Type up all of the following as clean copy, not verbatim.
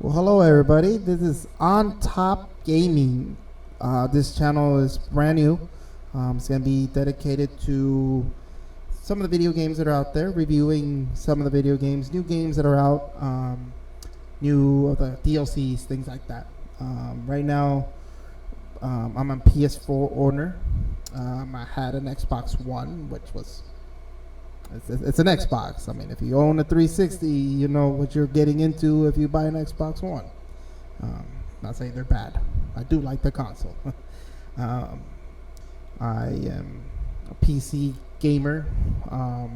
Well, hello everybody. This is On Top Gaming. This channel is brand new. It's going to be dedicated to some of the video games that are out there, reviewing some of the video games, new games that are out, new the DLCs, things like that. Right now, I'm a PS4 owner. I had an Xbox One, which was it's an Xbox. I mean, if you own a 360, you know what you're getting into if you buy an Xbox One. Not saying they're bad. I do like the console. I am a PC gamer. I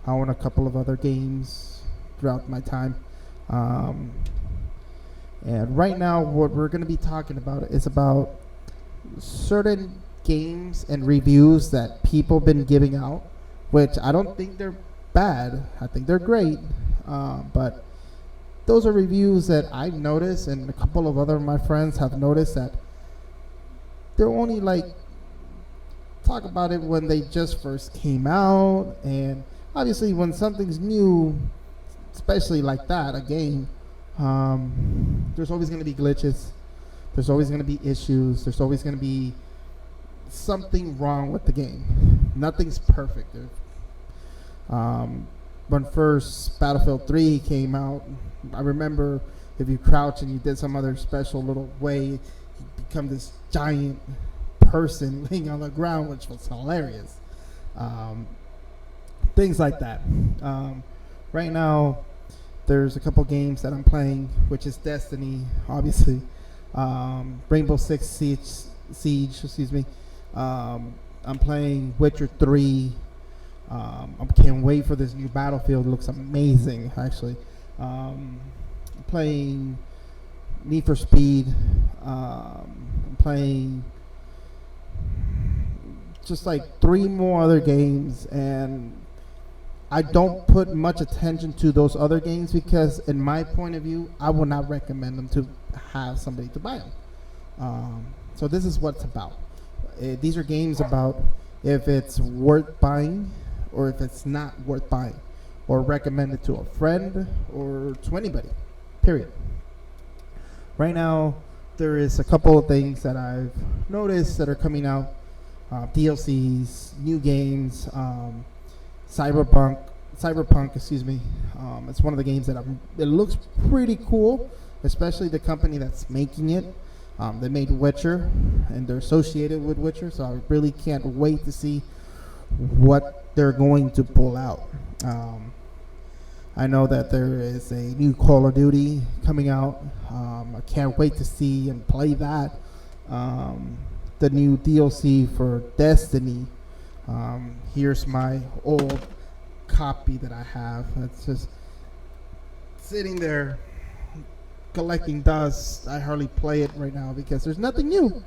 own a couple of other games throughout my time. And right now, what we're going to be talking about is about certain games and reviews that people been giving out, which I don't think they're bad. I think they're great. But those are reviews that I've noticed, and a couple of other of my friends have noticed that they're only like talk about it when they just first came out, and obviously when something's new, especially like that, a game, there's always going to be glitches. There's always going to be issues. There's always going to be something wrong with the game. Nothing's perfect. When first Battlefield 3 came out, I remember if you crouch and you did some other special little way, you become this giant person laying on the ground, which was hilarious. Things like that. Right now, there's a couple games that I'm playing, which is Destiny, obviously. Rainbow Six Siege, excuse me. I'm playing Witcher 3. I can't wait for this new Battlefield. It looks amazing, actually. I'm playing Need for Speed. I'm playing just like 3 more other games, and I don't put much attention to those other games because, in my point of view, I would not recommend them to have somebody to buy them. So this is what it's about. These are games about if it's worth buying or if it's not worth buying, or recommended to a friend or to anybody, period. Right now, there is a couple of things that I've noticed that are coming out. DLCs, new games, Cyberpunk, excuse me. It's one of the games that it looks pretty cool, especially the company that's making it. They made Witcher, and they're associated with Witcher, so I really can't wait to see what they're going to pull out. I know that there is a new Call of Duty coming out. I can't wait to see and play that. The new DLC for Destiny. Here's my old copy that I have. It's just sitting there collecting dust. I hardly play it right now because there's nothing new.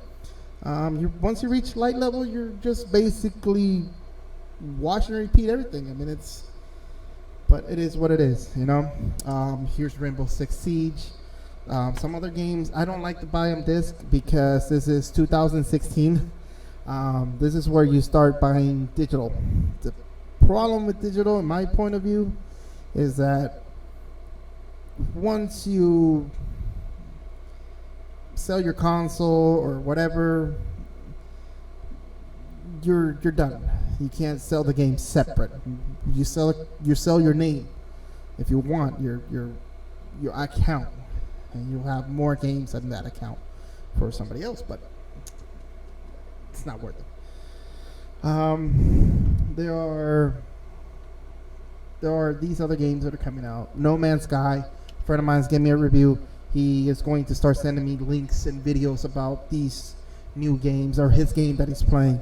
Once you reach light level, you're just basically watch and repeat everything. I mean, but it is what it is, you know. Here's Rainbow Six Siege. Some other games, I don't like to buy them disc because this is 2016. This is where you start buying digital. The problem with digital, in my point of view, is that once you sell your console or whatever, you're done. You can't sell the game separate. You sell your name if you want your account, and you'll have more games on that account for somebody else, but it's not worth it. There are these other games that are coming out. No Man's Sky. A friend of mine's gave me a review. He is going to start sending me links and videos about these new games, or his game that he's playing.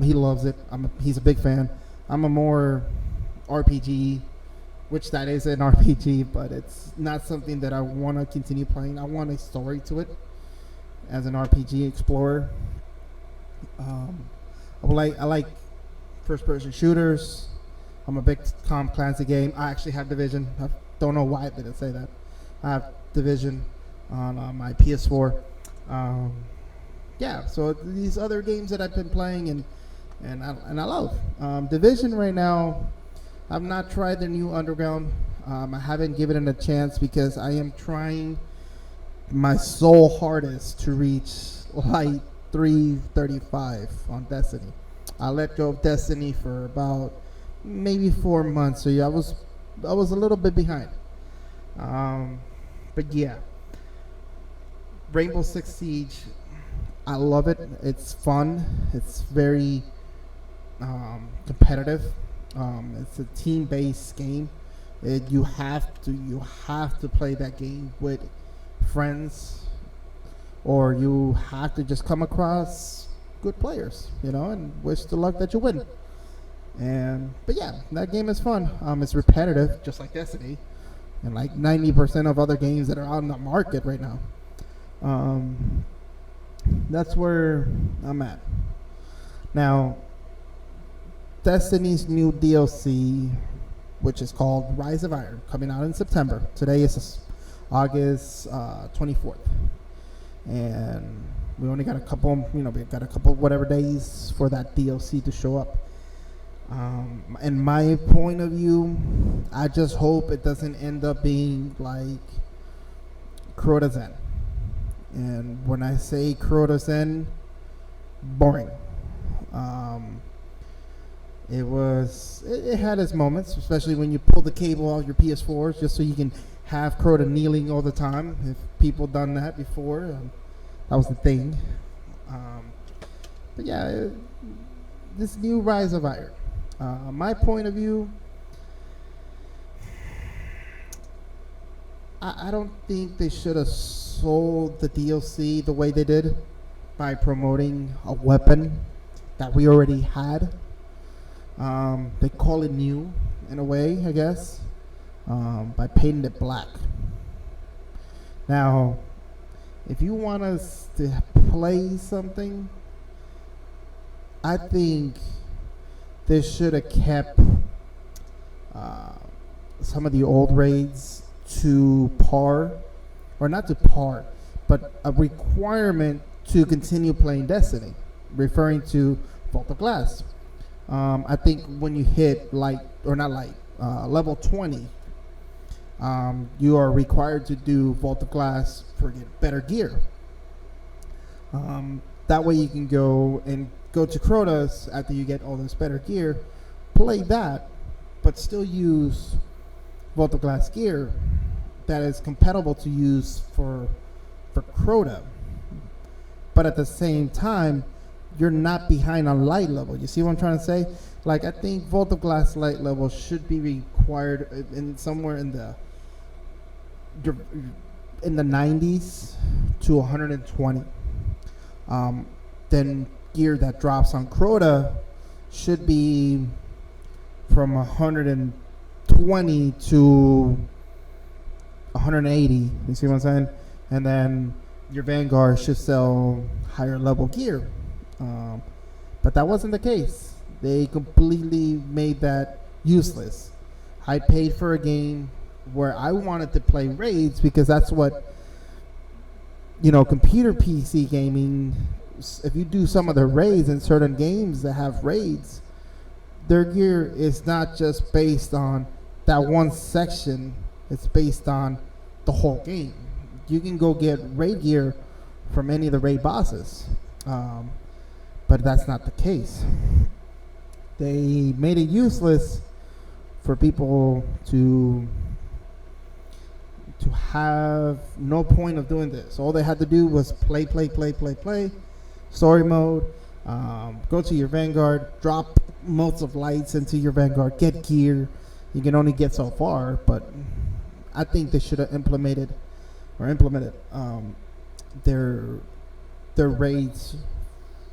He loves it. He's a big fan. I'm a more RPG, which that is an RPG, but it's not something that I want to continue playing. I want a story to it as an RPG explorer. I like first-person shooters. I'm a big Tom Clancy game. I actually have Division. I don't know why I didn't say that. I have Division on my PS4. Yeah, so these other games that I've been playing and I love. Division right now, I've not tried the new Underground. I haven't given it a chance because I am trying my soul hardest to reach light 335 on Destiny. I let go of Destiny for about maybe 4 months, so yeah, I was a little bit behind. Um, but yeah, Rainbow Six Siege, I love it. It's fun. It's very competitive. It's a team-based game. You have to play that game with friends, or you have to just come across good players, and wish the luck that you win. But yeah, that game is fun. It's repetitive, just like Destiny, and like 90% of other games that are on the market right now. Um, that's where I'm at now. Destiny's new DLC, which is called Rise of Iron, coming out in September. Today is August 24th, and we only got a couple. We got a couple whatever days for that DLC to show up. In my point of view, I just hope it doesn't end up being like Crota's End. And when I say Crota's End, boring. It had its moments, especially when you pull the cable off your PS4s just so you can have Crota kneeling all the time. If people done that before, that was the thing. But yeah, this new Rise of Iron. My point of view, I don't think they should have sold the DLC the way they did by promoting a weapon that we already had. They call it new in a way, I guess, by painting it black. Now, if you want us to play something, I think they should have kept some of the old raids to par, or not to par, but a requirement to continue playing Destiny, referring to Vault of Glass. I think when you hit level 20, you are required to do Vault of Glass for get better gear. That way you can go to Crota's after you get all this better gear, play that, but still use Vault of Glass gear that is compatible to use for Crota. But at the same time, you're not behind on light level. You see what I'm trying to say? Like, I think Vault of Glass light level should be required in somewhere in the 90s to 120. Then gear that drops on Crota should be from 120 to 180. You see what I'm saying? And then your Vanguard should sell higher level gear. But that wasn't the case. They completely made that useless. I paid for a game where I wanted to play raids because that's what, computer PC gaming, if you do some of the raids in certain games that have raids, their gear is not just based on that one section, it's based on the whole game. You can go get raid gear from any of the raid bosses. But that's not the case. They made it useless for people to have no point of doing this. All they had to do was play, story mode, go to your Vanguard, drop motes of lights into your Vanguard, get gear. You can only get so far, but I think they should have implemented their raids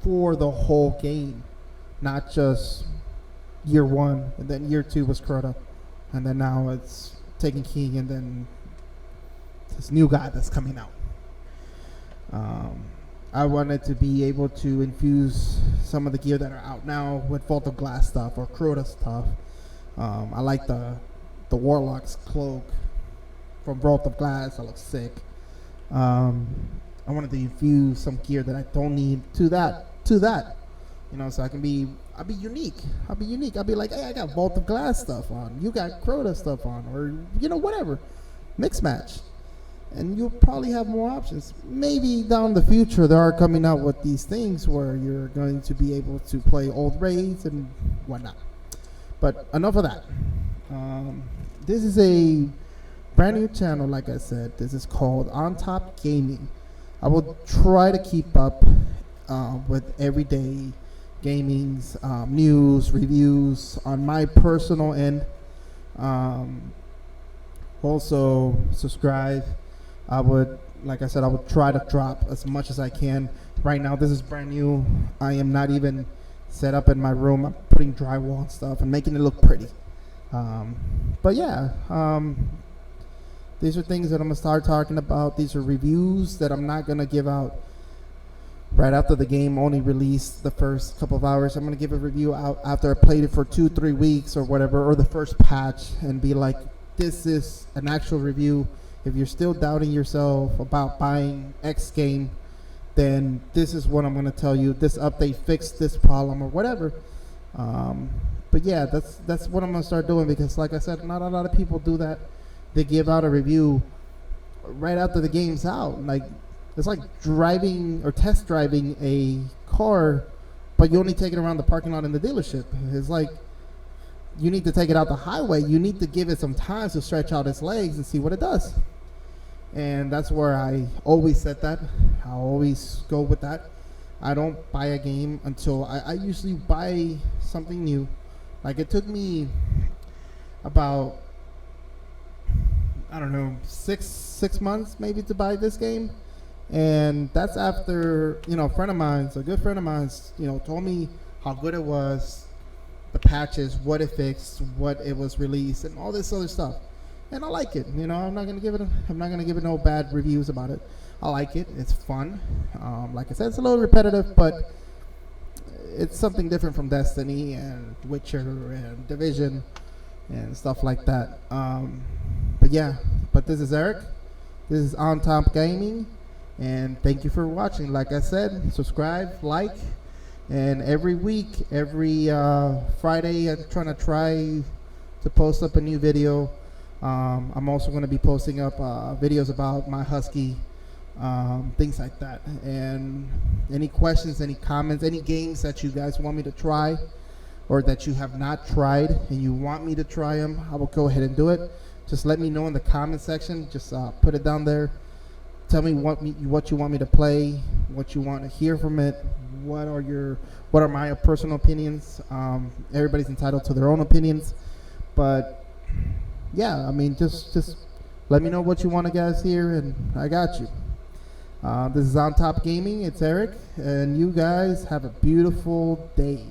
for the whole game, not just year one, and then year two was Crota, and then now it's Taken King, and then this new guy that's coming out. I wanted to be able to infuse some of the gear that are out now with Vault of Glass stuff or Crota stuff. I like the Warlock's cloak from Vault of Glass. That looks sick. I wanted to infuse some gear that I don't need to that, so I'll be unique. I'll be like, hey, I got Vault of Glass stuff on. You got Crota stuff on, or whatever. Mix match. and you'll probably have more options. Maybe down the future they are coming out with these things where you're going to be able to play old raids and whatnot. But enough of that. This is a brand new channel, like I said. This is called On Top Gaming. I will try to keep up with everyday gaming's news, reviews on my personal end. Also, subscribe. I would, like I said, I would try to drop as much as I can. Right now, this is brand new. I am not even set up in my room. I'm putting drywall and stuff and making it look pretty. But yeah, these are things that I'm gonna start talking about. These are reviews that I'm not gonna give out right after the game only released the first couple of hours. I'm gonna give a review out after I played it for 2-3 weeks or whatever, or the first patch, and be like, this is an actual review. If you're still doubting yourself about buying X game, then this is what I'm going to tell you. This update fixed this problem or whatever. But yeah, that's what I'm going to start doing, because like I said, not a lot of people do that. They give out a review right after the game's out. Like, it's like driving or test driving a car, but you only take it around the parking lot in the dealership. It's like, you need to take it out the highway. You need to give it some time to stretch out its legs and see what it does. And that's where I always said that. I always go with that. I don't buy a game until I usually buy something new. Like, it took me about, I don't know, six months maybe to buy this game. And that's after, a friend of mine, a good friend of mine, told me how good it was, the patches, what it fixed, what it was released, and all this other stuff. And I like it. I'm not gonna give it no bad reviews about it. I like it. It's fun. Like I said, it's a little repetitive, but it's something different from Destiny and Witcher and Division and stuff like that. But this is Eric. This is On Top Gaming, and thank you for watching. Like I said, subscribe, like. And every week, every Friday, I'm trying to post up a new video. I'm also going to be posting up videos about my Husky, things like that. And any questions, any comments, any games that you guys want me to try or that you have not tried and you want me to try them, I will go ahead and do it. Just let me know in the comment section. Just put it down there. Tell me what you want me to play, what you want to hear from it. What are my personal opinions? Everybody's entitled to their own opinions, but yeah, I mean, just let me know what you want to guys hear, and I got you. This is On Top Gaming. It's Eric, and you guys have a beautiful day.